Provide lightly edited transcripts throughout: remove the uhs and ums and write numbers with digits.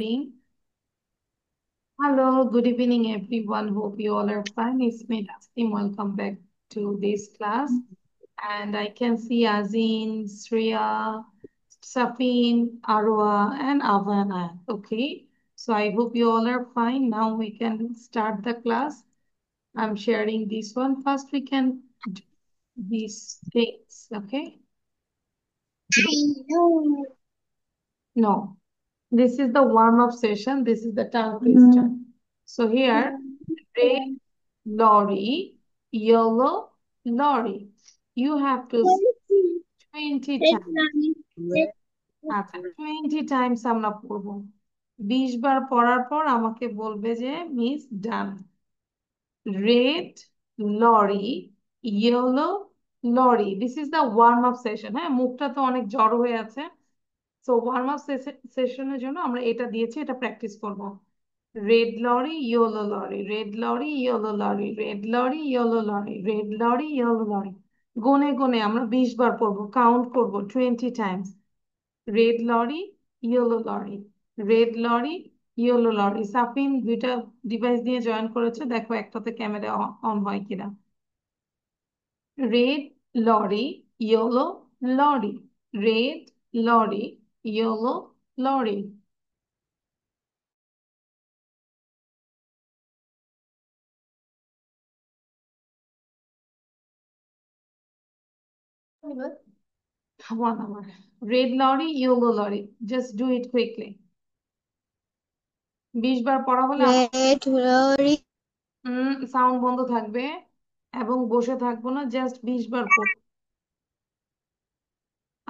Morning. Hello, good evening, everyone. Hope you all are fine. It's me, Tasneem. Welcome back to this class. And I can see Azin, Sriya, Safin, Arwa, and Avana. Okay. So I hope you all are fine. Now we can start the class. I'm sharing this one. First, we can do these things. Okay. No. This is the warm-up session. This is the tongue twister. So here, red lorry, yellow lorry. You have to say 20 times. আচ্ছা 20 times আমরা পড়বো 20 বার পড়ার পর আমাকে বলবে যে miss done red lorry yellow lorry this is the warm up session হ্যাঁ মুখটা তো অনেক জড়ো হয়ে আছে সো ওয়ার্ম আপ সেশনের জন্য আমরা এটা দিয়েছি এটা প্র্যাকটিস করব red lorry yellow lorry red lorry yellow lorry red lorry yellow lorry red lorry yellow lorry গুনে গুনে আমরা 20 বার পড়বো কাউন্ট করব 20 times red lorry yellow lorry red lorry yellow lorry Safin দুইটা ডিভাইস দিয়ে জয়েন করেছে দেখো একটাতে ক্যামেরা অন হয় কিনা red lorry yellow lorry red lorry yellow lorry one hour red lorry yellow lorry just do it quickly 20 বার পড়া হলে red lorry sound বন্ধ থাকবে এবং বসে থাকবো না জাস্ট 20 বার পড়ব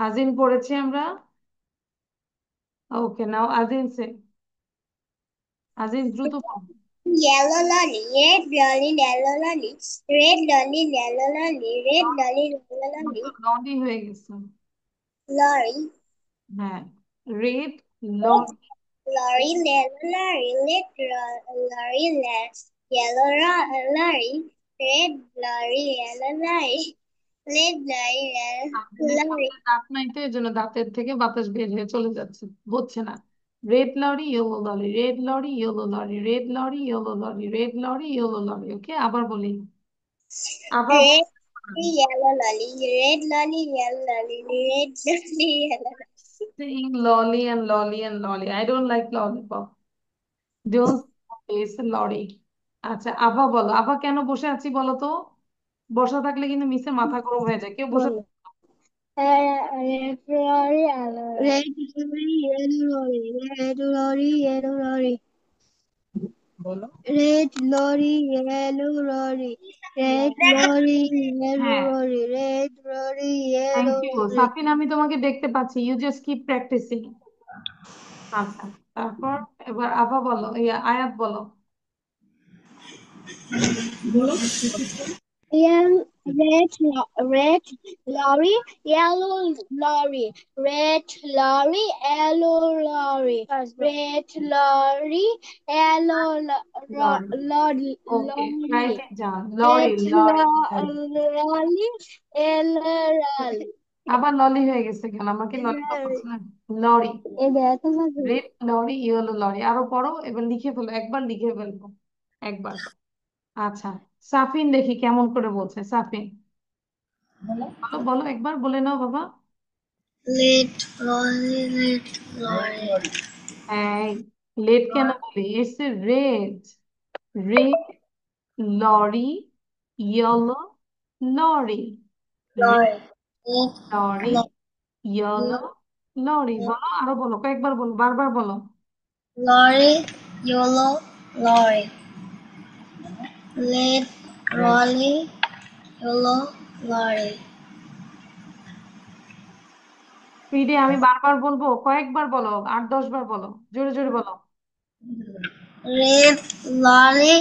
আজিন পড়েছি আমরা ওকে নাও আজিন সে আজিন দ্রুত পড়ো yellow lolly, red lolly, yellow lolly, red lolly, yellow lolly, red lolly, yellow lolly, lorry হয়ে গেছে lorry, হ্যাঁ red red lorry lorry, yellow lorry, lorry, yellow lorry, red lorry, yellow lorry, red lorry, yellow আজিনের lorry, সামনে দাঁত নাই তো এই জন্য দাঁতের থেকে বাতাস বের হয়ে চলে যাচ্ছে হচ্ছে না red lorry yellow lorry red lorry yellow lorry red lorry yellow lorry red lorry yellow lorry okay আবার বলি আবার red yellow lolly, red lolly, yellow lolly, red lolly, yellow lolly. saying lolly and lolly and lolly. I don't like lollipop. Don't say lolly. আচ্ছা আভা বলো আভা কেন বসে আছি বলো তো বসা থাকলে কিন্তু মিসের মাথা গরম হয়ে যায় কেউ বসে Red lorry, red lorry, yellow lorry, red lorry, yellow lorry. Red lorry, yellow lorry, red lorry, yellow হ্যাঁ lorry, red lorry, thank yellow you lorry. সাফিন আমি তোমাকে দেখতে পাচ্ছি ইউ জাস্ট কিপ প্র্যাকটিসিং আচ্ছা তারপর এবার আভা বলো ইয়া আয়াত বলো Red lorry, yellow lorry, red lorry, yellow lorry, red lorry, yellow lorry lorry, okay right lorry, it down lorry red lorry lorry lorry, yellow lorry. আবার ললি হয়ে গেছে কেন আমাকে ললিপপ আছে না lorry red lorry yellow lorry আরো পড়ো এবার লিখে ফেলো একবার লিখে ফেলবো একবার আচ্ছা সাফিন দেখি কেমন করে বলছে সাফিন বলো বলো একবার বলে নাও বাবা Red lorry, red lorry. এই লেট কেন বলি it's red red lorry yellow lorry red Lorry. Red lorry yellow lorry বলো আরো বলো কয়েকবার বলো বারবার বলো lorry, yellow lorry. Red lorry, yellow lorry. স্পিডে আমি বারবার বলবো কয়েকবার বলো 8-10 বার বলো জোরে জোরে বলো Red lorry,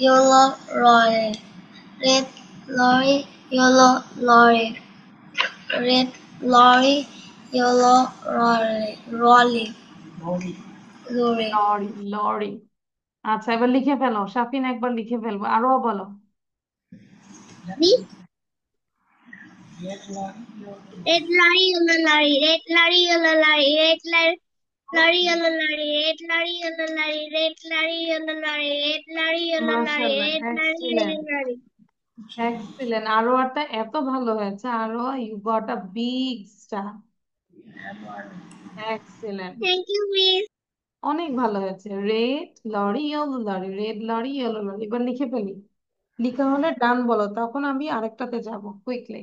yellow lorry. Red lorry, yellow lorry. Red lorry, yellow lorry. Lorry. Lorry lorry আচ্ছা এবার লিখে ফেলো সাফিন একবার লিখে ফেলবো আরো বলো Red lorry, yellow lorry. Red lorry, yellow lorry. Red lorry. lorry, yellow lorry, red lorry, yellow lorry, red lorry, yellow lorry, red lorry, yellow lorry, মাশাআল্লাহ, red lorry, excellent, yellow lorry. Excellent. আরোয়াটা এত ভালো হয়েছে, আরোয়া you got a big star. Excellent, Thank you, Miss. অনেক ভালো হয়েছে। Red lorry yellow lorry, red lorry yellow lorry. এবার লিখে ফেলি। লিখা হলে ডান বলো, তখন আমি আরেকটাতে যাব কুইকলি।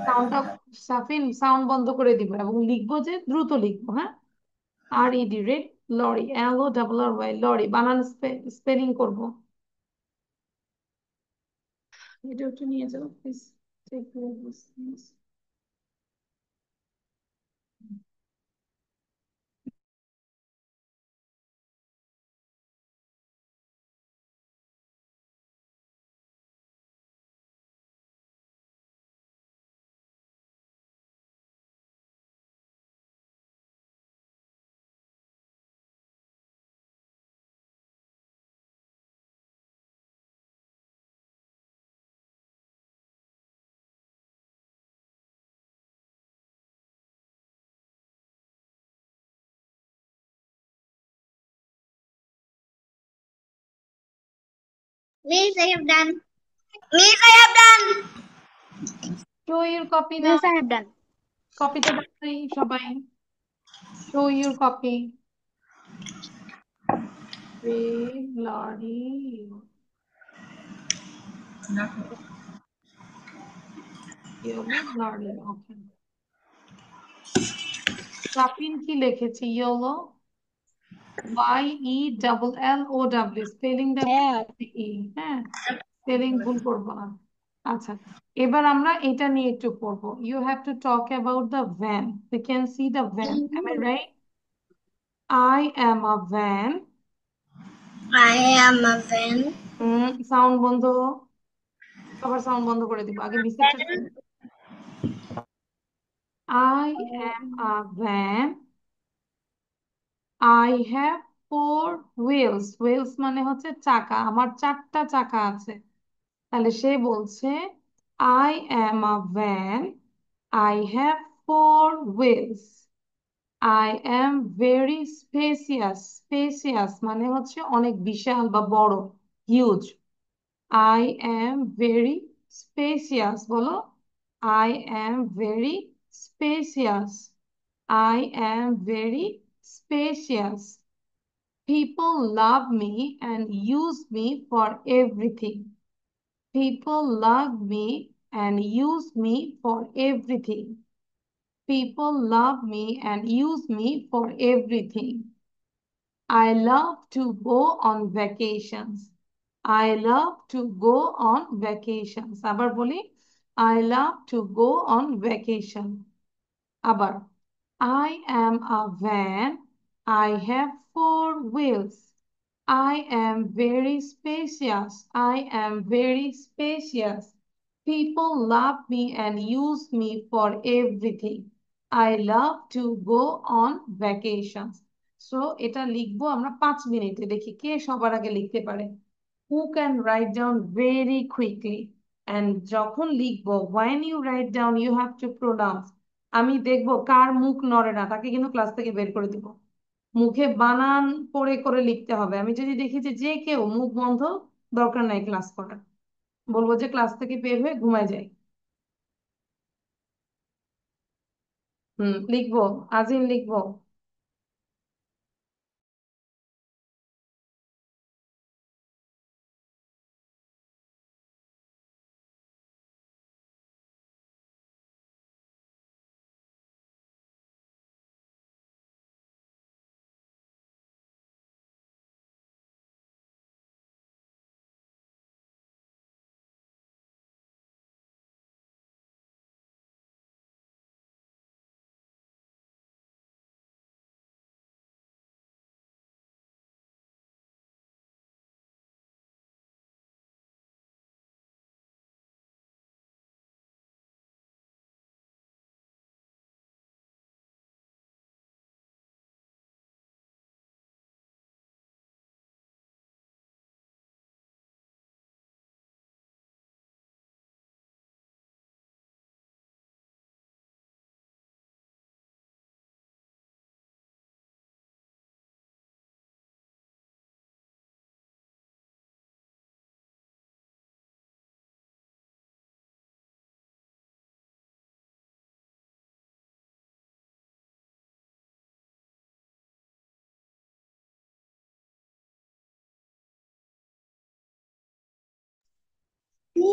সাউন্ডটা, সাফিন সাউন্ড বন্ধ করে দিব এবং লিখবো যে দ্রুত লিখবো, হ্যাঁ। R E D, red lorry, L O double R Y, lorry বানান স্পেলিং করবো। এটা একটু নিয়ে যাও please. Miss, I have done. Miss, I have done. Show your copy না, Miss, I have done. Copy তো দেখাই সবাই। Show your copy. Red lorry yellow lorry, okay. Safin কি লিখেছে? Yellow, Y E double L O W, স্পেলিংটা হ্যাঁ। E, হ্যাঁ, spelling ভুল করবো না। আচ্ছা, এবার আমরা এটা নিয়ে একটু পড়বো। You have to talk about the van, we can see the van, am I right? I am a van. I am a van. Sound বন্ধ, সবার সাউন্ড বন্ধ করে দিব, আগে মিস্টেকটা। I am a van, I have four wheels, wheels মানে হচ্ছে চাকা, আমার চারটা চাকা আছে। তাহলে সে বলছে I am a van, I have four wheels, I am very spacious, spacious মানে হচ্ছে অনেক বিশাল বা বড়, huge. I am very spacious, বলো। I am very spacious, I am very spacious. People love me and use me for everything. People love me and use me for everything. People love me and use me for everything. I love to go on vacations. I love to go on vacations. আবার বলি, I love to go on vacation. আবার, I am a van. I have four wheels. I am very spacious. I am very spacious. People love me and use me for everything. I love to go on vacations. So এটা লিখবো আমরা 5 মিনিটে, দেখি কে সবার আগে লিখতে পারে। Who can write down very quickly? And যখন লিখবো, when you write down you have to pronounce, আমি দেখবো কার মুখ নড়ে না তাকে কিন্তু ক্লাস থেকে বের করে দিব। মুখে বানান করে করে লিখতে হবে। আমি যদি দেখি যে যে কেউ মুখ বন্ধ, দরকার নাই ক্লাস করার, বলবো যে ক্লাস থেকে বের হয়ে ঘুমায় যায়। লিখবো, আজিম লিখবো।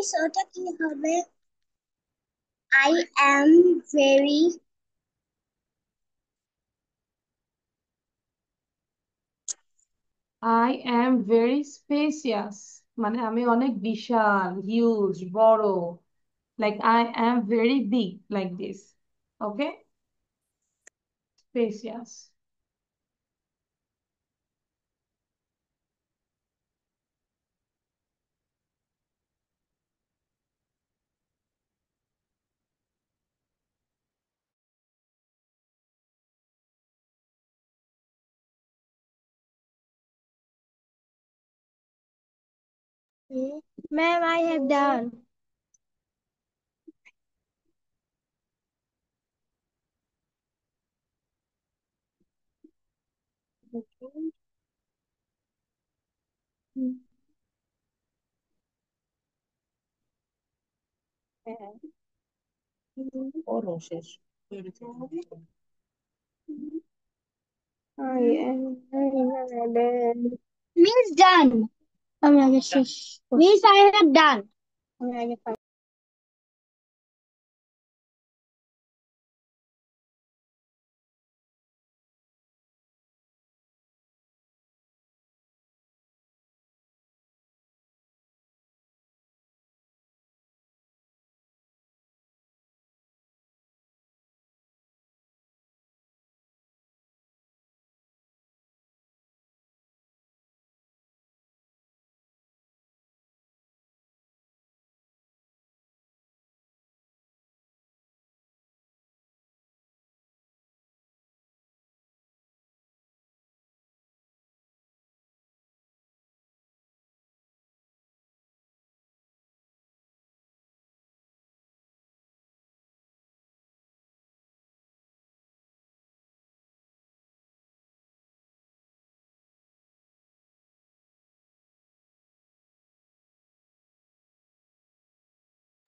মিস ওটা কি হবে? I am very I am very spacious মানে আমি অনেক বিশাল, হিউজ, বড়। Like I am very big, like this. Okay? Spacious. Ma'am, I have done. পড়ো শেষ। I am Miss done. আমি আগে শেষ Miss I have done. আমি আগে পারি।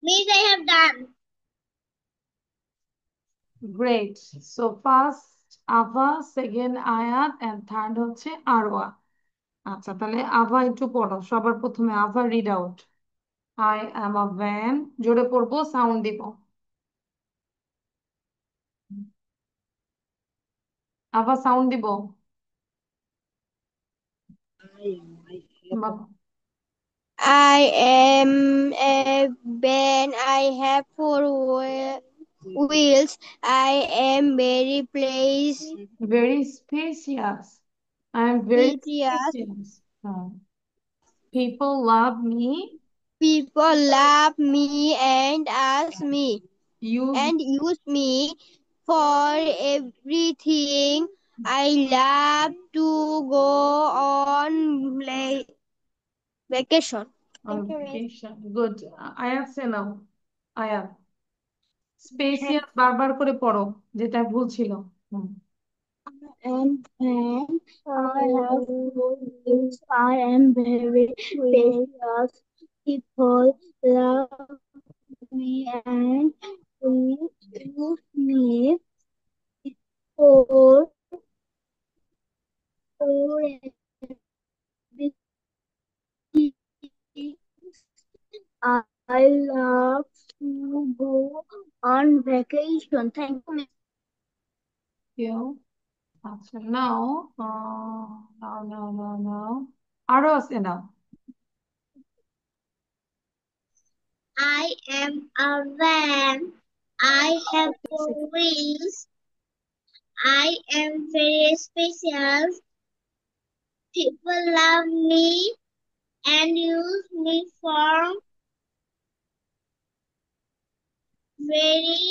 Miss I have done. Great. So first আভা, সেকেন্ড আয়াত, এন্ড থার্ড হচ্ছে আরওয়া। আচ্ছা, তাহলে আভা একটু পড়ো। সবার প্রথমে আভা read out. I am a van. জোরে পড়বো, সাউন্ড দিব। আভা সাউন্ড দিব। বাবা, I am a van. I have four wheels. I am very very spacious. I am very precious. spacious. People love me, People love me and ask me use and use me for everything. I love to go on vacation. on Thank you, Miss. vacation. Good. আয়াত সে নাও। আয়াত হ্যাঁ। Spacious বারবার করে পড়ো, যেটা ভুল ছিল। হুম। And when I have four wheels, I am very spacious. People love me and we use me for everything. I love to go on vacation. Thank you. কেউ আচ্ছা নাও। নাও নাও নাও নাও, আরো আছে নাও। I am a van. I have four wheels. I am very special. People love me and use me for very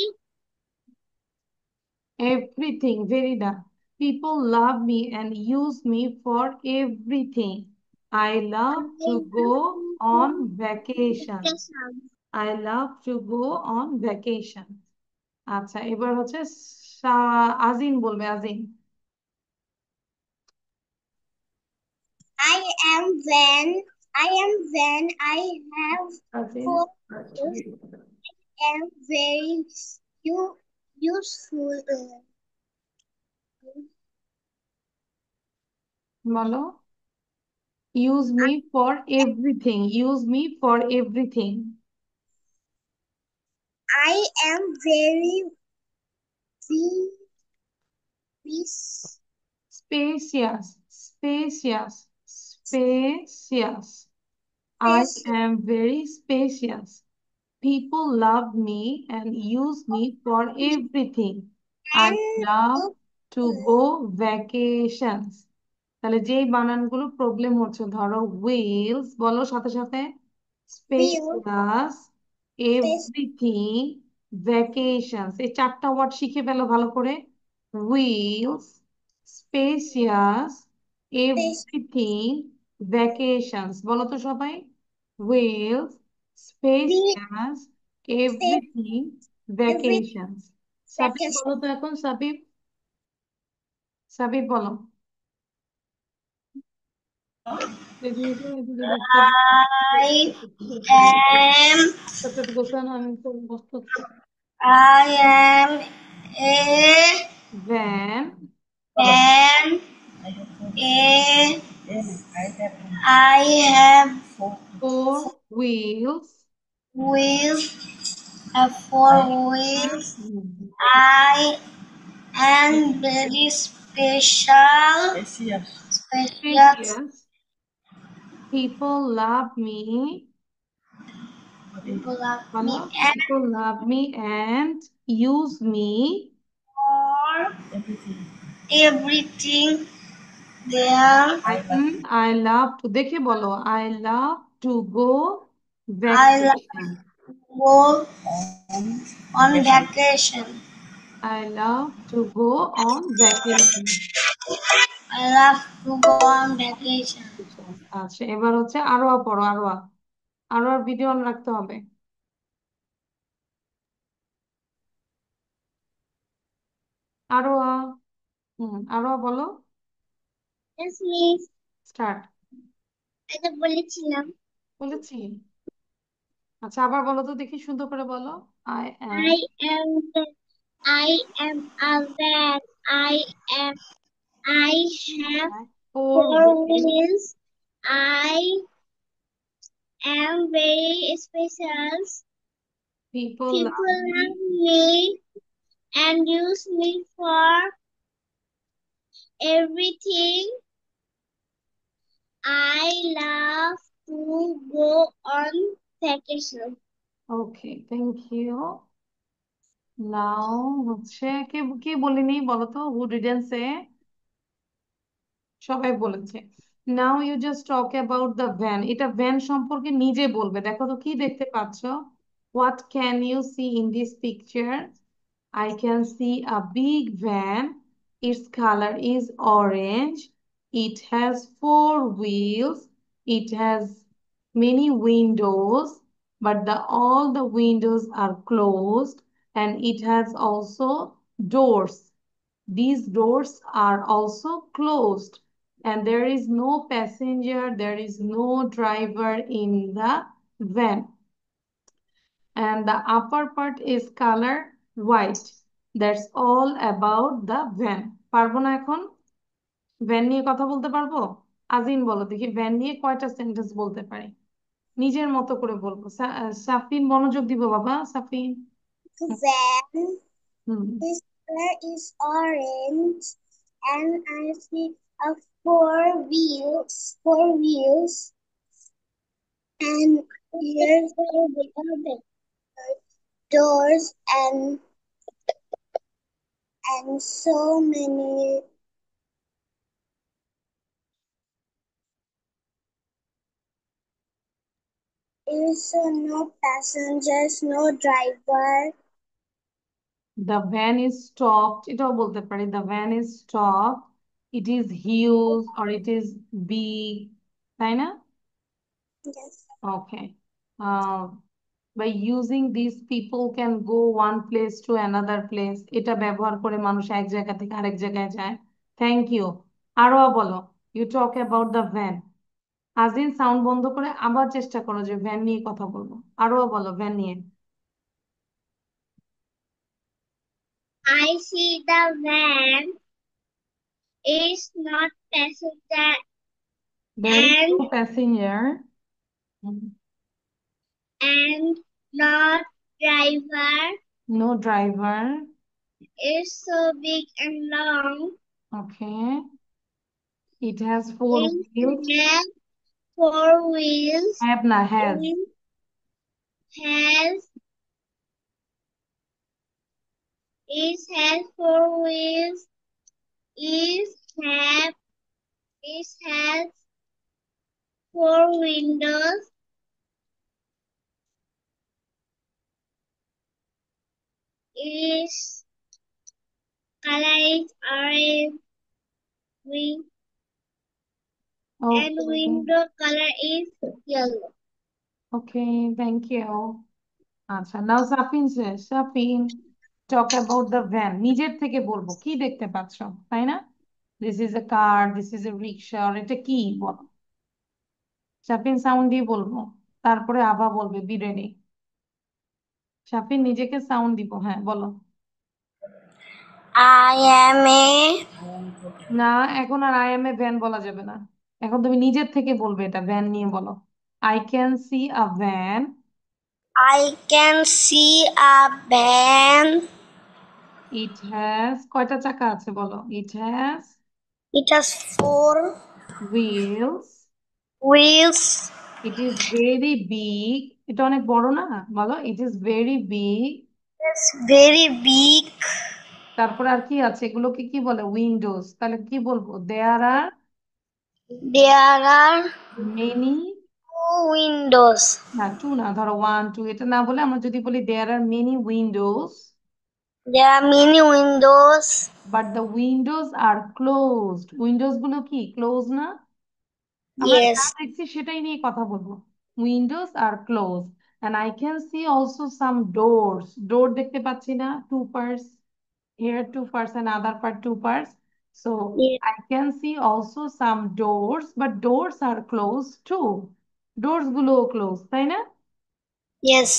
Everything, very done. People love me and use me for everything. I love to go on vacation. I love to go on vacation. আচ্ছা, এবার হচ্ছে আজিন বলবে, আজিন। I am when I have আজিন four skills and very useful. বলো, use me for everything, use me for everything. I am very Spacious. Spacious. Spacious. I am very spacious. People love me and use me for everything. I love to go vacations. তাহলে যেই বানানগুলো problem হচ্ছে, ধরো wheels বলো সাথে সাথে, spacious, everything, vacations, এই চারটা word শিখে ফেলো ভালো করে। হুইলস, স্পেসিয়াস, এভরিথিং, ভ্যাকেশনস, বলো তো সবাই। Wheels, spacious, everything, vacations. Sabib বলো তো এখন, সাবিব, সাবিব বলো। এদিকে এদিকে দেখতে I am আমি তো বসতে I am a van, man. A I have four wheels, wheels. Have four wheels. I am very special. Special. Spacious, people love me, People love বলো, me and people love me and use me for everything there. I love to, দেখে বলো, I love to go I love vacation, to go on vacation. I love to go on vacation. I love to go on vacation. আচ্ছা, এবার হচ্ছে আরোয়া পড়ো, আরোয়া। আরোয়ার video on রাখতে হবে। আরোয়া, আরোয়া বলো, Yes, miss. Start. এটা বলেছিলাম। বলেছি। আচ্ছা, আবার বলো তো দেখি, সুন্দর করে বলো। I am, I am I am a van. Am I have four four wheel, wheels. I am very special. People love People me, love me and use me for everything. I love to go on vacation. Okay, thank you. Now হচ্ছে, কে কে বলিনি বলো তো, হু didn't say? সবাই বলেছে। Now you just talk about the van, এটা van সম্পর্কে নিজে বলবে। দেখো তো কি দেখতে পাচ্ছ, what can you see in this picture? I can see a big van. Its color is orange. It has four wheels. It has many windows, but all the windows are closed, and it has also doors. These doors are also closed, and there is no passenger, there is no driver in the van. And the upper part is color white. That's all about the van. পারবো না এখন? Van নিয়ে কথা বলতে পারবো? আজিন বলো দেখি, van নিয়ে কয়টা সেন্টেন্স বলতে পারি? নিজের মতো করে বলবো। সাফিন মনোযোগ দিব বাবা, Safin. Van. Hmm, His color is orange, and I see a four wheels, and here's the doors and so many. Is no passengers, no driver. the van is stopped, এটাও বলতে পারি, the van is stopped, it is huge or it is big, তাই না? Yes. Okay. By using these, people can go one place to another place. এটা ব্যবহার করে মানুষ এক জায়গা থেকে আরেক জায়গায় যায়। Thank you. আরো বলো, you talk about the van. Azin sound বন্ধ করে আবার চেষ্টা করো যে ভ্যান নিয়ে কথা বলবো। আরো বলো ভ্যান নিয়ে। I see the van is not passenger There is and no passenger. and not driver No driver. is so big and long. Okay. It has four It wheels. has four wheels. Have na has. It has four wheels. It have it has four windows. Its color is orange. Wing and Okay. window color is yellow. Okay. Thank you. আচ্ছা now Safin শেষ Safin talk about the van নিজের থেকে বলবো কি দেখতে পাচ্ছ তাই না this is a car this is a rickshaw আর এটা কি বলো সাফিন সাউন্ড দিয়ে বলবো তারপরে আভা বলবে বি রেডি সাফিন নিজেকে সাউন্ড দিব হ্যাঁ বলো I am a না এখন আর আই এম এ ভ্যান বলা যাবে না এখন তুমি নিজের থেকে বলবে এটা ভ্যান নিয়ে বলো I can see a van I can see a van. It has কয়টা চাকা আছে বলো it has It has four wheels wheels. It is very big এটা অনেক বড় না বলো it is very big It's very big. তারপর আর কি আছে এগুলোকে কি বলে উইন্ডোজ তাহলে কি বলবো দেয়ার আর There are many two windows. না টু না ধরো ওয়ান টু এটা না বলে আমরা যদি বলি there are many windows There are many windows. But the windows are closed windows গুলো কি ক্লোজ না আমরা যা Yes, দেখছি সেটাই নিয়ে কথা বলবো উইন্ডোজ আর close and I can see also some doors door দেখতে পাচ্ছি না two parts here two parts and other part two parts so yes, I can see also some doors but doors are closed too doors গুলো close তাই না yes,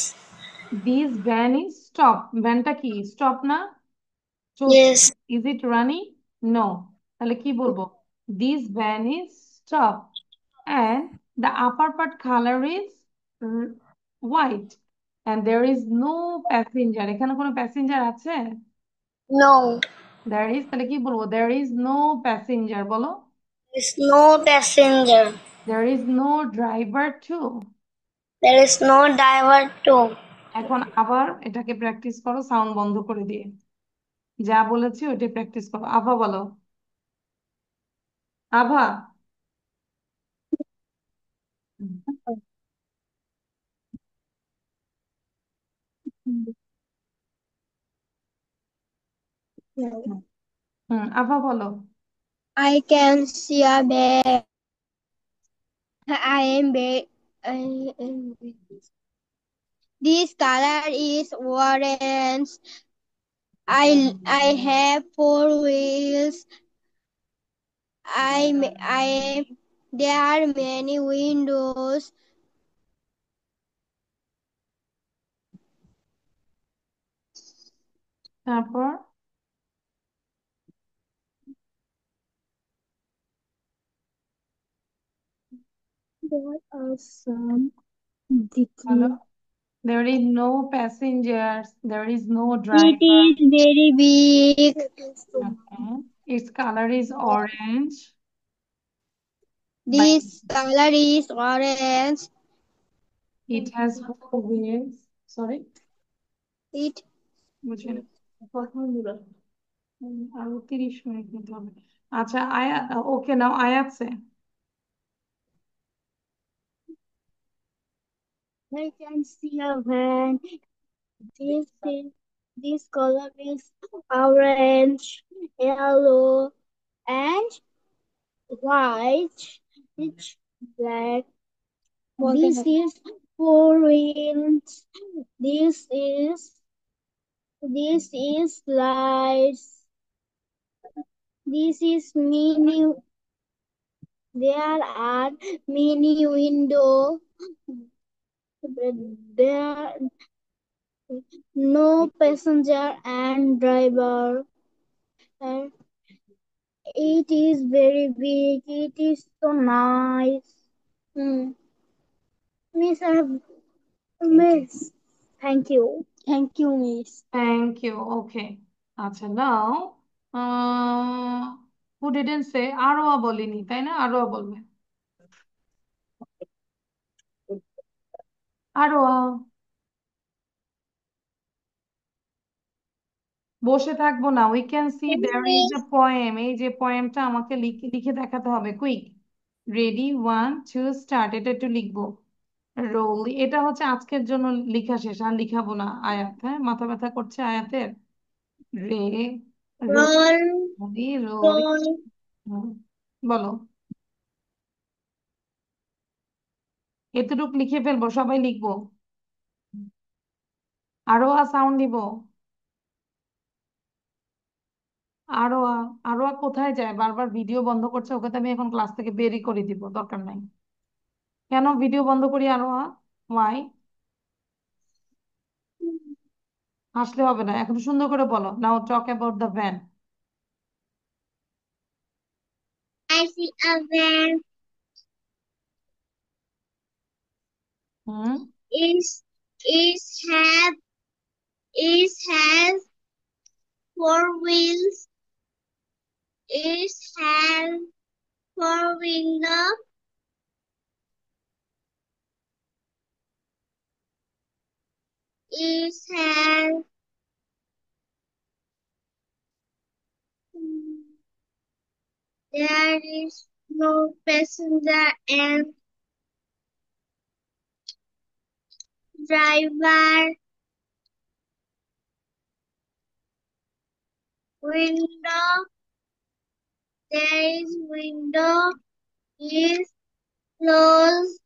this van is stop ভ্যানটা কি stop না চলছে yes, is it running no তাহলে কি বলবো this van is stop and the upper part color is white and there is no passenger এখানে কোনো passenger আছে no. there is তাহলে কি বলবো there is no passenger বলো There's no passenger. there is no driver too There is no driver too. এখন আবার এটাকে প্র্যাকটিস করো সাউন্ড বন্ধ করে দিয়ে যা বলেছি ওইটা প্র্যাকটিস করো আভা বলো আভা আভা বলো I can see a bag. I am big. I am big. This color is orange. I have four wheels. I there are many windows. তারপর There are some বলো decay. there is no passengers there is no It driver is very big. okay its color is orange but This color is orange. it has four wheels sorry It বুঝলেন কথা বলো আরো 30 minute নিতে হবে আচ্ছা আয়া ওকে নাও আয়াত সে I can see a van. This is this color is orange, yellow, and white. It's black. This is four wheels. This is lights. This is mini. There are many window. There no passenger and driver. And it is very big. It is so nice. Hmm. Miss, I have miss. Thank you. Thank you, Miss. Thank you. Okay, আচ্ছা now, who didn't say, আরোয়া বলিনি তাই না? আরোয়া বলবে। আরোয়া, বসে থাকবো না, we can see Yes, there is a Miss. Poem, এই যে পোয়েমটা আমাকে লিখে লিখে দেখাতে হবে, কুইক। Ready, 1 2 start. এটা একটু লিখবো। রোল, এটা হচ্ছে আজকের জন্য লিখা শেষ, আর লিখাবো না। আয়াত, হ্যাঁ মাথা ব্যথা করছে আয়াতের। রে, Roll, রোলি রোলি। roll. হুম, বলো। এতটুক লিখে ফেলবো, সবাই লিখবো। আরো সাউন্ড দিব। আরো আরো কোথায় যায়? বারবার ভিডিও বন্ধ করছে, ওকে তো আমি এখন ক্লাস থেকে বেরই করে দিব, দরকার নাই। কেন ভিডিও বন্ধ করি আরো? ওয়াই? হাসলে হবে না, এখন সুন্দর করে বলো। Now talk about the van. I see a van hmm, is have is has four wheels, is have four window, is have there is no passenger and driver window, there is window is closed,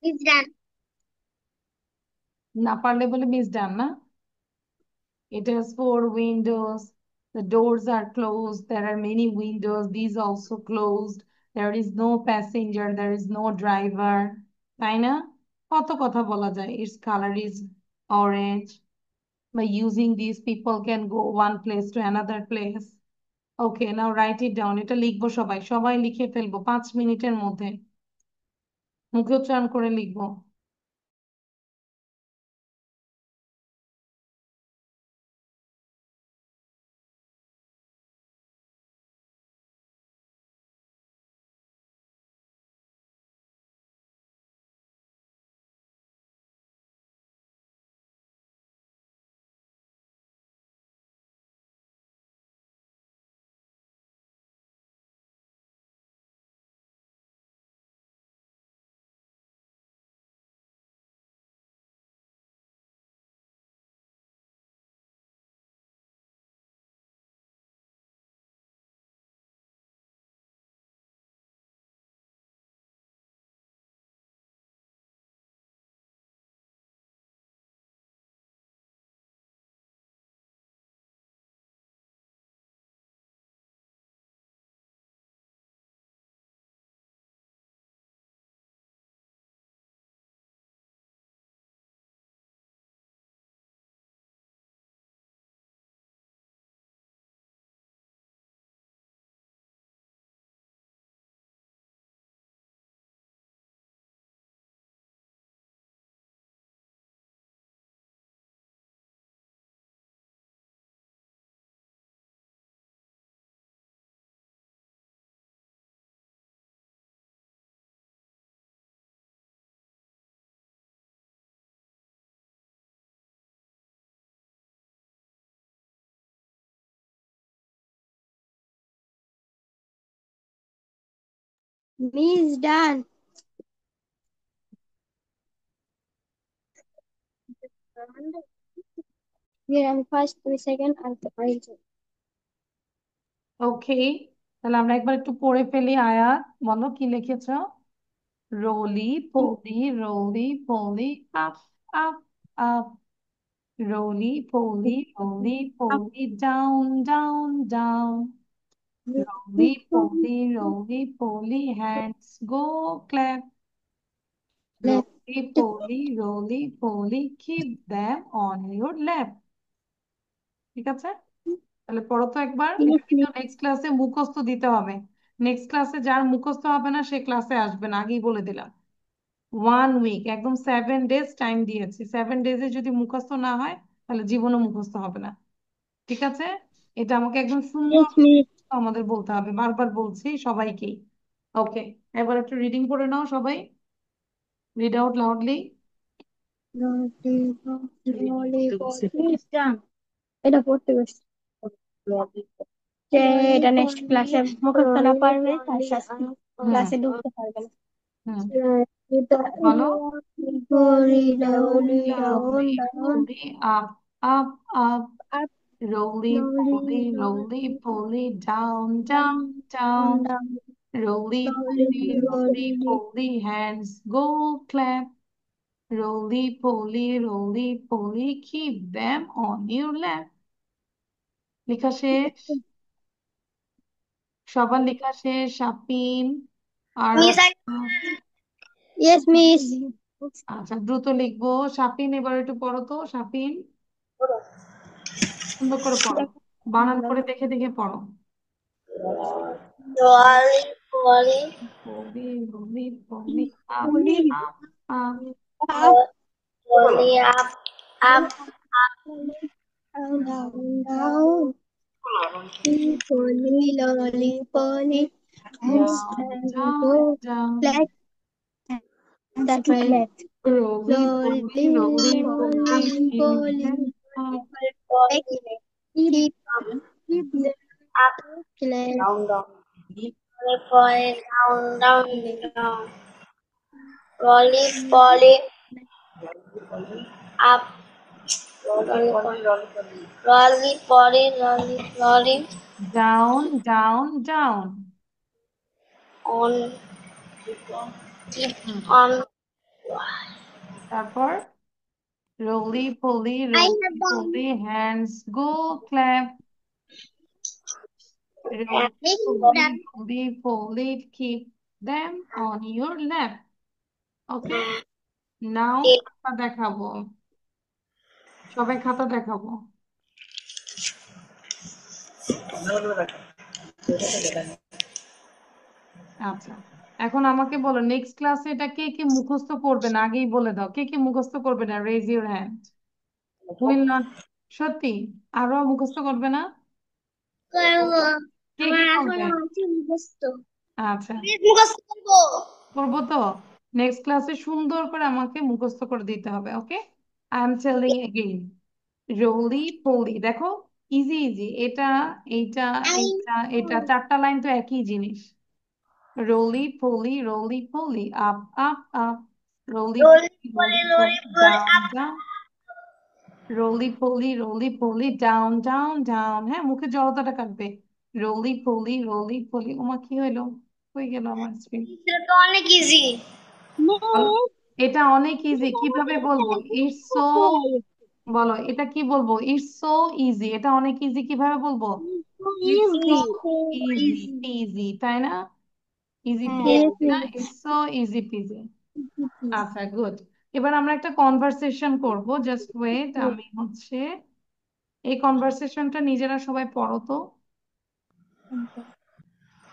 is done. না পারলে বলে miss ডান না। It has four windows. The doors are closed. There are many windows. These also closed. There is no passenger. There is no driver. তাই না? কত কথা বলা যায়। Its color is orange. By using these, people can go one place to another place. Okay, now write it down. এটা লিখবো সবাই, সবাই লিখে ফেলবো 5 মিনিটের মধ্যে। মুখে উচ্চারণ করে লিখবো। Miss done. Here I'm first, to second, and third. ওকে, তাহলে আমরা একবার একটু পড়ে ফেলি। আয়াত, বলো কি লিখেছো। roly poly, up up up, roly poly, down down down, roly poly, hands go clap, Left. roly poly, keep them on your lap। ঠিক আছে, তাহলে পড়ো তো একবার। এটা Yes, কিন্তু Miss. নেক্সট ক্লাসে মুখস্থ দিতে হবে। নেক্সট ক্লাসে যার মুখস্থ হবে না সে ক্লাসে আসবে না, আগেই বলে দিলাম। 1 উইক, একদম 7 ডেজ টাইম দিয়েছি। 7 ডেজে যদি মুখস্থ না হয় তাহলে জীবনও মুখস্থ হবে না। ঠিক আছে? এটা আমাকে একদম সুন্দর Yes, miss. আমাদের বলতে হবে, বারবার বলছি সবাইকেই। ওকে, এবার একটু রিডিং করে নাও সবাই, read out loudly. Miss Jam, এটা পড়তে বসছি। যে এটা নেক্সট ক্লাসে মুখস্থ না পারবে তার শাস্তি, হুম ক্লাসে ঢুকতে পারবে না। হুম, বলো। Rolly down, Slowly, down, rolly, down, rolly, up, up. up, Roly slowly, poly, roly rolling, poly, down, down, down, down, down. down, Roly poly, slowly, roly rolling, poly, hands go clap. Roly poly, keep them on your lap. লেখা শেষ? সবার লেখা শেষ? শাপিন আর Miss, yes, miss. আচ্ছা, দ্রুত লিখবো। শাপিন এবার একটু পড়ো তো, শাপিন সুন্দর করে পড়ো, বানান করে দেখে দেখে পড়ো। Rolly, rolly, Poly, up, up, up. rolly, up, down, down, down. Polly, lolly, polly, hands Down, and down, go down. flat and that flat. Roly, Polly, poly, polly, keep them polly, up. keep, keep them up flat. Down, down. Polly, down, down, down. Rolly, polly, up. Rolly, polly, rolly, polly, rolly, rolly, Down, down, down. on, keep hmm, on. তারপর I have done. hands go clap. Done. Keep them on your lap. Okay, now খাতা দেখাবো, সবাই খাতা দেখাবো। আচ্ছা, এখন আমাকে বলো নেক্সট ক্লাসে এটা কে কে মুখস্থ করবে না, আগেই বলে দাও কে কে মুখস্থ করবে না, raise your hand. Will not, সত্যি আরো মুখস্থ করবে না? করবো। কে কে আমার করবে? এখনো আছে মুখস্থ। আচ্ছা, মুখস্থ করবো। করবো তো। নেক্সট ক্লাসে সুন্দর করে আমাকে মুখস্থ করে দিতে হবে। ওকে, আই এম টেলিং এগেইন। রোলি পলি, দেখো ইজি ইজি, এটা এইটা আই এইটা এটা, 4টা লাইন তো একই জিনিস। roly poly, up up up. Roly roll poly, করে roly roll poly, roll down up. down. Roly poly, down down down। হ্যাঁ, মুখে জড়তাটা কাটবে। roly poly, ওমা কি হইলো, হয়ে গেল আমার স্ক্রিন। এটা তো অনেক ইজি। এটা অনেক ইজি, কিভাবে বলবো? ইটস সো, বলো এটা কি বলবো? ইটস সো ইজি, এটা অনেক ইজি, কিভাবে বলবো? ইটস সো ইজি ইজি, তাই না? ইজি পিজি, তাই না? It's so easy PG. আচ্ছা, গুড। এবার আমরা একটা কনভারসেশন করব, জাস্ট ওয়েট, আমি হচ্ছে এই কনভারসেশনটা নিজেরা সবাই পড়ো তো,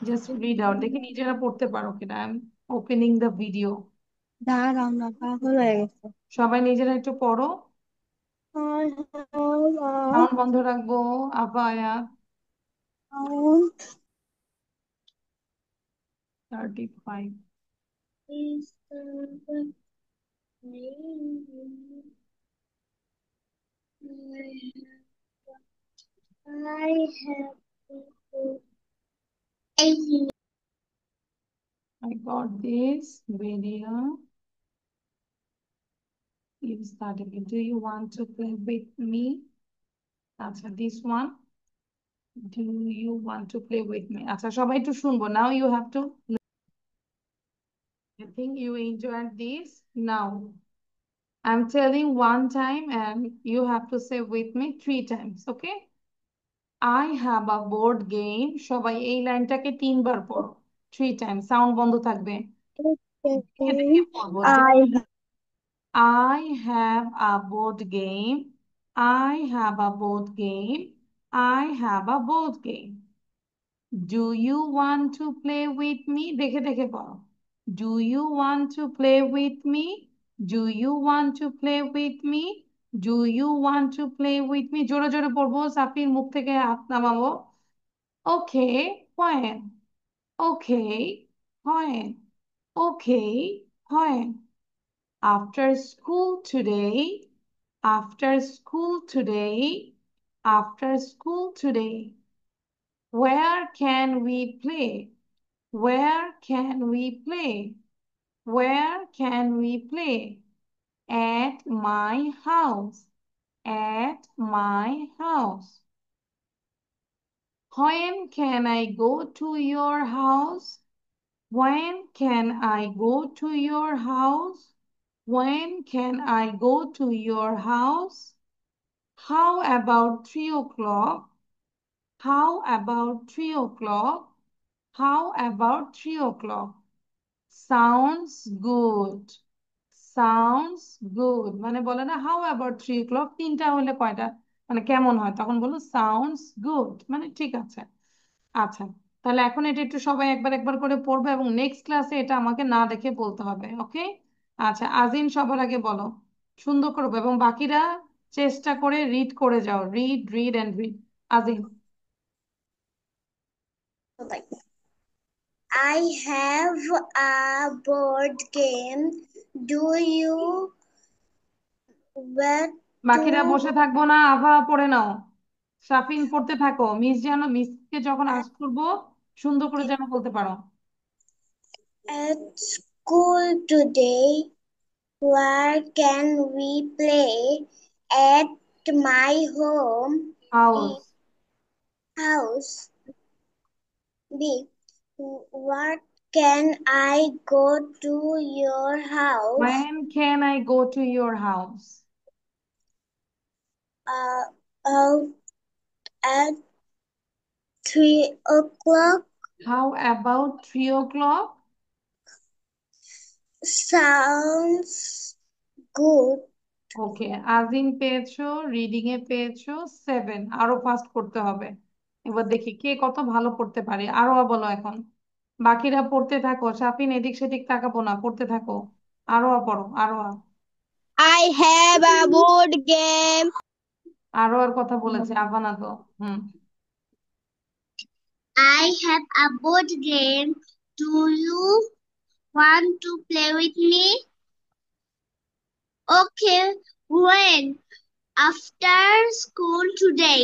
জাস্ট রিড আউট, দেখি নিজেরা পড়তে পারো কিনা। I am opening the video. দাঁড়াও না, পাগল হয়ে গেছে। সবাই নিজেরা একটু পড়ো, সাউন্ড বন্ধ রাখবো। আপায়া 35। I have I got this video. You start again. Do you want to play with me? আচ্ছা, this one. Do you want to play with me? আচ্ছা, সবাই একটু শুনবো। Now you have to, I think you enjoyed this. Now I'm telling one time and you have to say with me 3 times, okay? I have a board game. সবাই এই লাইনটাকে 3বার পড়ো। 3 times, sound বন্ধ থাকবে। দেখে দেখে পড়বো। I I have a board game. I have a board game. I have a board game. Do you want to play with me? দেখে দেখে পড়ো। Do you want to play with me? Do you want to play with me? Do you want to play with me? জোরে জোরে পড়বো, সাফির মুখ থেকে হাত নামাবো। Okay, when? Okay, when? Okay, when? After school today, after school today, after school today. Where can we play? Where can we play? Where can we play? At my house. At my house. When can I go to your house? When can I go to your house? When can I go to your house? How about 3 o'clock? How about 3 o'clock? How about 3 o'clock? Sounds good. Sounds good. মানে বলে না how about 3 o'clock? 3টা হলে কয়টা মানে কেমন হয়, তখন বলো sounds good, মানে ঠিক আছে। আচ্ছা, তাহলে এখন এটা একটু সবাই একবার একবার করে পড়বে এবং নেক্সট ক্লাসে এটা আমাকে না দেখে বলতে হবে, ওকে? আচ্ছা, আজিন সবার আগে বলো, সুন্দর করবে এবং বাকিরা চেষ্টা করে রিড করে যাও, read read and read. Azin. I have a board game. Do you want বাকিরা বসে to থাকবো না, আভা পড়ে naও। সাফিন পড়তে থাকো, মিস যেন মিসকে যখন আস্ক করবো সুন্দর করে যেন বলতে পারো। at school today? Where can we play? At my home. House. B. House. B. What can I go to your house? When can I go to your house? Uh, out at 3 o'clock. How about 3 o'clock? Sounds good. ওকে, আজিম পেয়েছো, reading a পেয়েছো 7, আরো fast করতে হবে। এবার দেখি কে কত ভালো পড়তে পারে, আরো বলো এখন। বাকিরা পড়তে থাকো, সাফিন এদিক সেদিক তাকাবো না, পড়তে থাকো। আরো পড়ো, আরো। I have a board game. আরো আর কথা বলেছে আফানা তো। হুম। I have a board game. Do you want to play with me? Okay, when? After school today.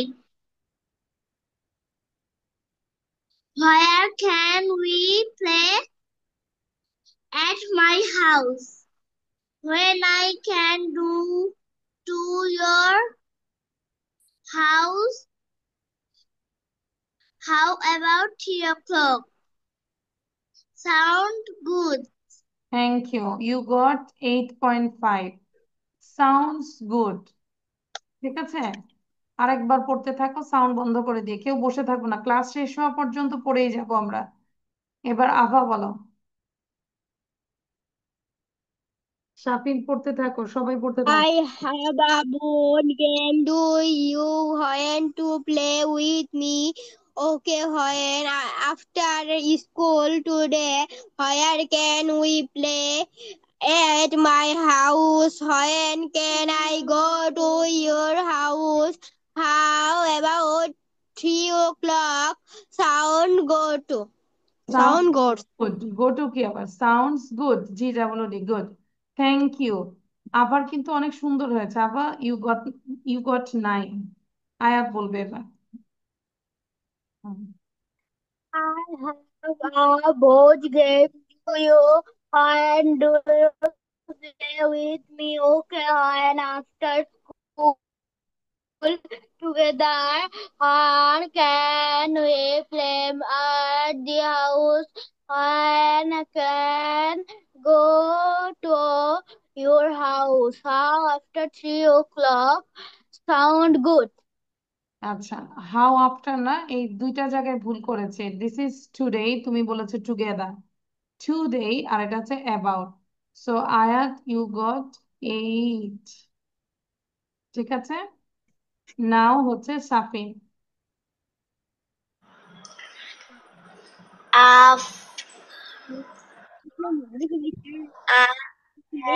Where can we play? At my house. When I can do to your house? How about 3 o'clock? Sound good. Thank you. You got 8.5. Sounds good. ঠিক আছে, আরেকবার পড়তে থাকো sound বন্ধ করে দিয়ে, কেউ বসে থাকবো না, ক্লাস শেষ হওয়া পর্যন্ত পড়েই যাবো আমরা। এবার আভা বলো। সাফিন পড়তে থাকো, সবাই পড়তে থাকো। I have a board game. Do you want to play with me? Okay, after school today, where can we play? At my house. When can I go to your house? How about 3 o'clock? Sound Sound good. Good, go to কি আবার, sounds good, G double D, good. Thank you. আবার কিন্তু অনেক সুন্দর হয়েছে আবার, you got 9। আয়াত বলবে এবার। হুম। I have a board game. Do you and do you play with me? Okay, and after school together, and can we play at the house? And can go to your house? How after 3 o'clock? Sound good. আচ্ছা, how after না, এই দুইটা জায়গায় ভুল করেছে। This is today, তুমি বলেছো together, today, আর এটা হচ্ছে অ্যাবাউট। সো আয়াত, ইউ গট 8। ঠিক আছে, নাও হচ্ছে Safin.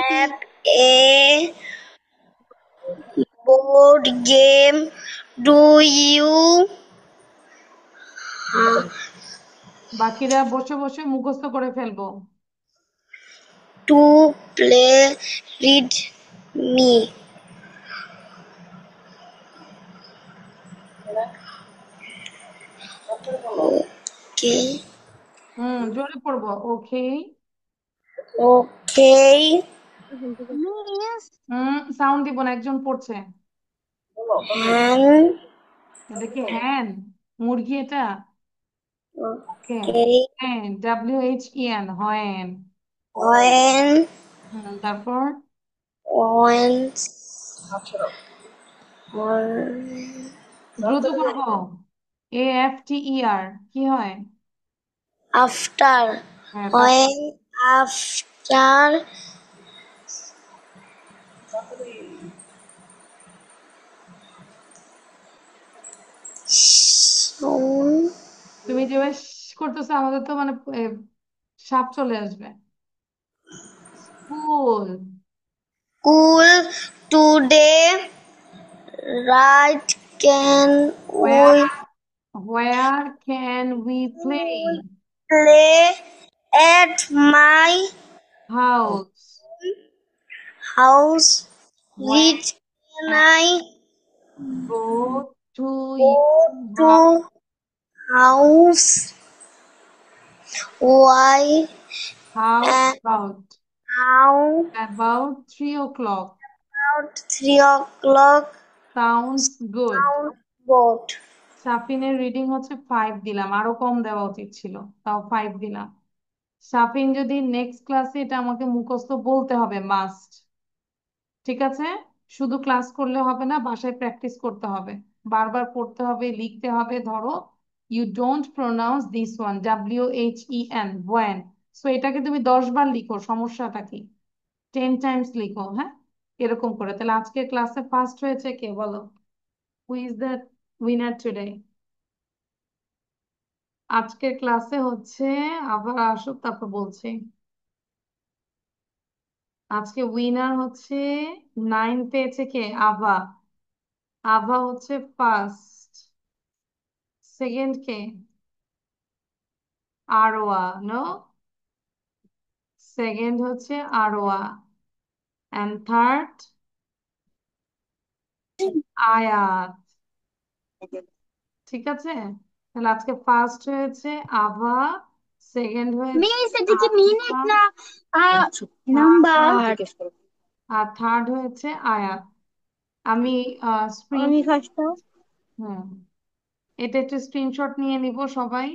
At a board game, do you বাকিরা বসে বসে মুখস্থ করে ফেলবো। to play read me? Okay. জোরে পড়বো। ওকে। Okay. সাউন্ড দিব না, একজন পড়ছে। And এটা কি হ্যান? মুরগি এটা? ওকে। okay. হ্যান, WHEN, হ্যান। When তারপর on on দ্রুত করবো। AFTER কি হয়? after হ্যাঁ, তারপর when after soon তুমি যেভাবে করতেছো আমাদের তো মানে সাপ চলে আসবে। School. cool today right can Where we where can we play? play at my House. house When which can can I go to go your house? to house why How and about how 3 o'clock? about 3 o'clock Sounds good. sound boat সাফিনের reading হচ্ছে 5 দিলাম, আরো কম দেওয়া উচিত ছিল, তাও 5 দিলাম। সাফিন যদি নেক্সট ক্লাসে এটা আমাকে মুখস্থ বলতে হবে, মাস্ট। ঠিক আছে? শুধু ক্লাস করলে হবে না, বাসায় প্র্যাকটিস করতে হবে, বারবার পড়তে হবে, লিখতে হবে। ধরো you don't pronounce this one, WHEN, one. So এটাকে তুমি 10 বার লিখো, সমস্যাটা কি? 10 টাইমস লিখো, হ্যাঁ, এরকম করে। তাহলে আজকে ক্লাসে ফার্স্ট হয়েছে কে বলো? Who is the winner today? আজকের ক্লাসে হচ্ছে, আবার আসুক তারপর বলছি। আজকে উইনার হচ্ছে 9 পেয়েছে কে? আভা। আভা হচ্ছে ফার্স্ট। সেকেন্ড কে? আরোয়া। নো, সেকেন্ড হচ্ছে আরোয়া। এন্ড থার্ড আয়াত। ঠিক আছে? তাহলে আজকে ফার্স্ট হয়েছে আভা, সেকেন্ড হয়েছে আরোয়া, number আর থার্ড হয়েছে আয়াত। আমি স্ক্রিন, আমি ফার্স্ট হুম, এটা একটু স্ক্রিনশট নিয়ে নিব সবাই।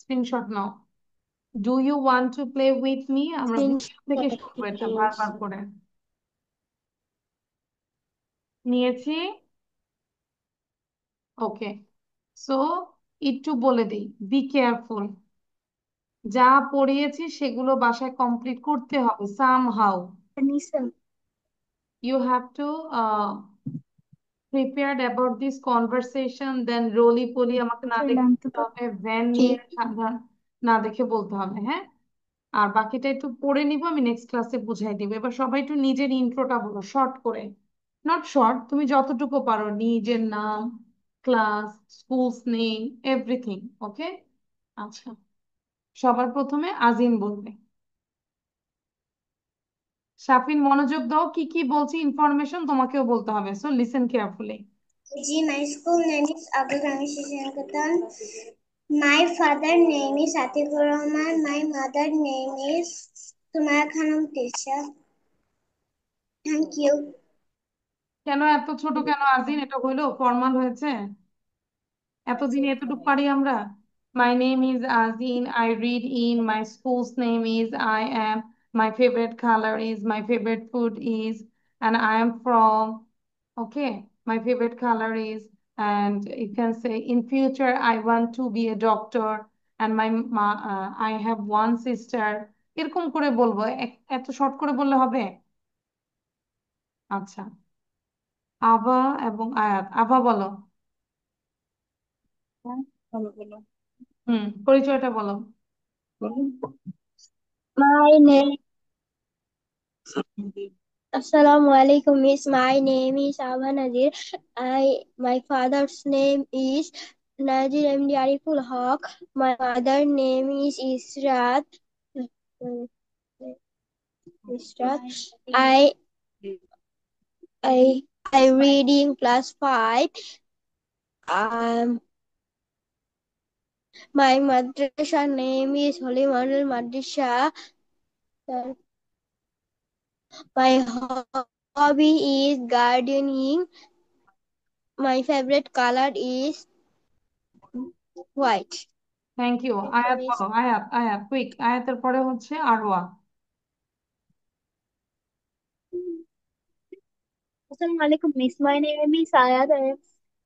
স্ক্রিনশট নাও। Do you want to play with me? আমরা ভিডিও থেকে শিখবো এটা বারবার করে। নিয়েছি। ওকে। সো একটু বলে দিই, বি কেয়ারফুল। যা পড়িয়েছি সেগুলো বাসায় কমপ্লিট করতে হবে somehow. You have to prepared about this conversation, then roly poly আমাকে না দেখে বলতে হবে, ভ্যান নিয়ে সাবধান না দেখে বলতে হবে, হ্যাঁ। আর বাকিটা একটু পড়ে নিব, আমি নেক্সট ক্লাসে বুঝাই দিব। এবার সবাই একটু নিজের ইন্ট্রোটা বলো শর্ট করে। নট শর্ট, তুমি যতটুকু পারো, নিজের নাম, ক্লাস, স্কুলস নেম, এভরিথিং। ওকে? আচ্ছা, সবার প্রথমে আজিম বলবে। সাফিন মনোযোগ দাও, কি কি বলছি ইনফরমেশন তোমাকেও বলতে হবে, so listen carefully. Ji, my school name is Abdul Hamid Shishankatan. My father name is Atikur Rahman. My mother name is Sumaya Khanum teacher. Thank you. কেন এত ছোট কেন আজিম? এটা হইলো ফর্মাল হয়েছে? এতদিনে এতটুকু পারি আমরা। My name is Azin, I read in, my school's name is I am, my favourite colour is, my favourite food is, and I am from, okay, my favorite color is, and you can say in future I want to be a doctor, and I have one sister। এরকম করে বলবো, এত short করে বললে হবে? আচ্ছা, আভা এবং আয়াত। আভা বলো। ভালো বলো। পরিচয়টা বলো। My name. Assalamu alaikum, Miss. My name is Ava Nazir. My father's name is Nazir MD Ariful Haq. My mother name is Israt. Israt. I I reading class 5. Um, my madrasa name is Holy Model Madrasa. My hobby is gardening. My favorite color is white. Thank you. Thank you, আয়াত Miss. বলো, আয়াত আয়াত quick. আয়াতের পরে হচ্ছে Arwa. Assalamu alaikum, Miss. My name is Ayad.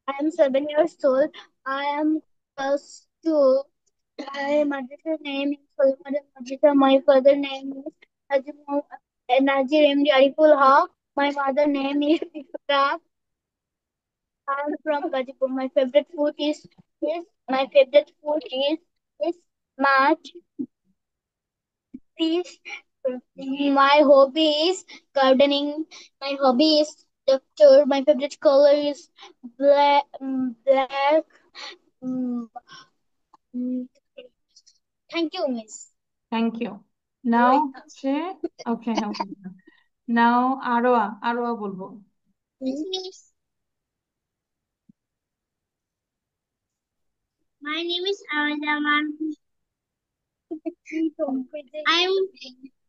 I am 7 years old. I am class 2. My mother's name is Solomon Majida. My father name is Nazir MD Ariful Haq. My mother name is Ifra. I am from Gazipur. My favorite food is match, fish. My hobby is gardening. My hobby is doctor. My favorite color is black. Black. Mm, mm. Thank you, Miss. Thank you. Now হচ্ছে okay, নাও আরোয়া, আরোয়া বলবো। Yes, Miss. My name is Awajaman. I'm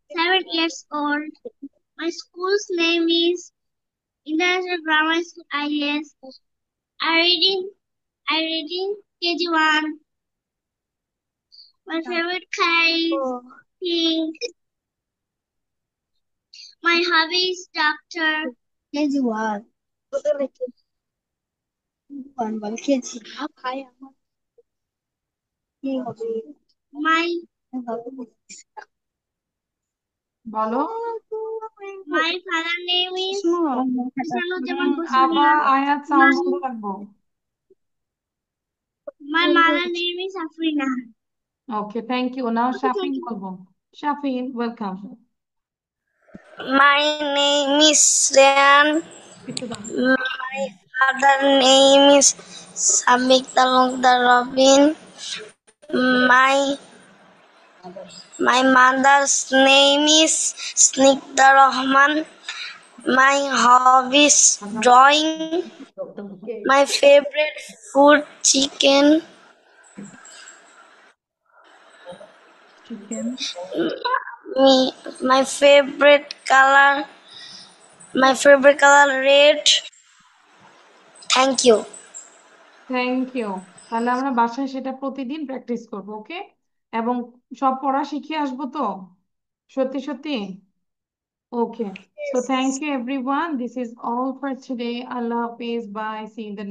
7 years old. My school's name is International Grammar School IS. I reading KG1. My favorite color is pink. My hobby is doctor. KG1. My বলো। my father name is Sanujaman আবা Bosania. Ayat sound বন্ধ রাখবো। My mother name is Afrina. Okay, thank you. Now Okay, Shafin thank you. বলবো। Shafin, welcome. My name is Ryan. একটু দাও। My father name is Sabik Talukdar Robin. My my mother's name is Snigdha Rahman. My hobbies drawing. My favorite food chicken. Chicken. Me my favorite color red. Thank you. Thank you. তাহলে আমরা বাসায় সেটা প্রতিদিন practice করবো, ওকে? এবং সব পড়া শিখে আসবো তো, সত্যি সত্যি? Okay, so thank you everyone, this is all for today. আল্লাহ হাফিজ, বাই, সি ইন দ্য